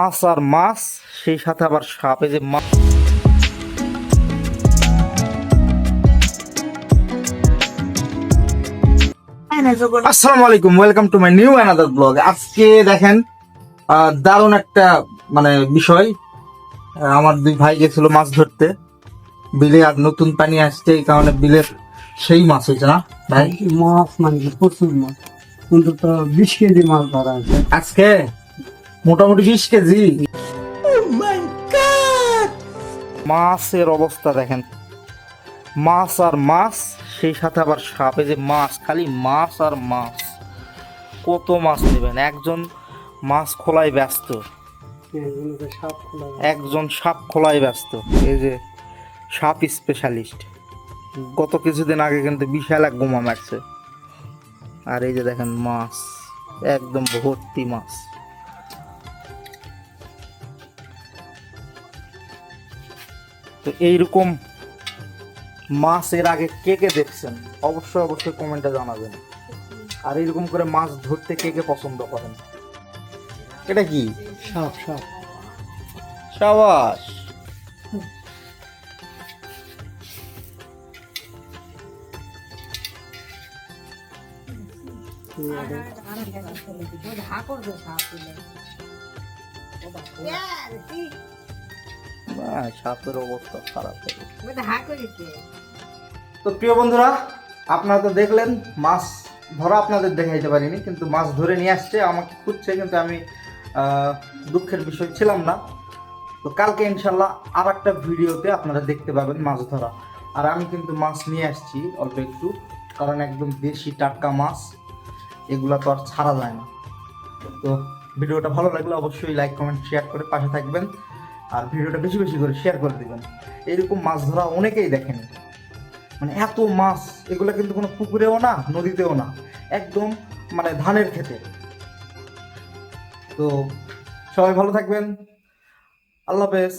মাছ আর মাছ, সেই সাথে আবার সাপ। এই যে আসসালামু আলাইকুম, welcome to my new another blog. আজকে দেখেন দারুণ একটা বিষয়। আমার দুই ভাই গেছিল মাছ ধরতে বিলে, আর নতুন পানি আসছে, এই কারণে বিলের সেই মাছ হয়েছে না ভাই? মাছ মানে প্রচুর মাছ, কিন্তু তো 20 কেজি মাছ ধরা আছে আজকে, মোটামুটি 20 কেজি। মাছের অবস্থা দেখেন, মাছ আর মাছ, সেই সাথে আবার সাপ। এই যে মাছ, খালি মাছ আর মাছ। কত মাছ নেবেন? একজন মাছ খোলায় ব্যস্ত, সাপ খোলা একজন সাপ খোলায় ব্যস্ত। এই যে সাপ স্পেশালিস্ট, গত কিছুদিন আগে কিন্তু বিশাল এক বোমা মারছে। আর এই যে দেখেন মাছ, একদম ভর্তি মাছ। তো এইরকম মাছ এর আগে কে কে দেখছেন অবশ্যই অবশ্যই কমেন্টে জানাবেন। আর এরকম করে মাছ ধরতে কে কে পছন্দ করেন? এটা কি? সাপ সাপ সাবাস। সাপের অবস্থা খারাপ হবে। তো প্রিয় বন্ধুরা, আপনারা তো দেখলেন মাছ ধরা আপনাদের দেখাইতে পারিনি, কিন্তু মাছ ধরে নিয়ে আসছে, আমাকে খুঁজছে, কিন্তু আমি দুঃখের বিষয় ছিলাম না। তো কালকে ইনশাল্লাহ আর একটা ভিডিওতে আপনারা দেখতে পাবেন মাছ ধরা। আর আমি কিন্তু মাছ নিয়ে আসছি অল্প একটু, কারণ একদম দেশি টাটকা মাছ, এগুলা তো আর ছাড়া যায় না। তো ভিডিওটা ভালো লাগলে অবশ্যই লাইক কমেন্ট শেয়ার করে পাশে থাকবেন, আর ভিডিওটা বেশি বেশি করে শেয়ার করে দেবেন। এইরকম মাছ ধরা অনেকেই দেখেনি, এত মাছ, এগুলো কিন্তু কোনো পুকুরেও না, নদীতেও না, একদম ধানের খেতে। তো সবাই ভালো থাকবেন, আল্লাহ হাফেজ।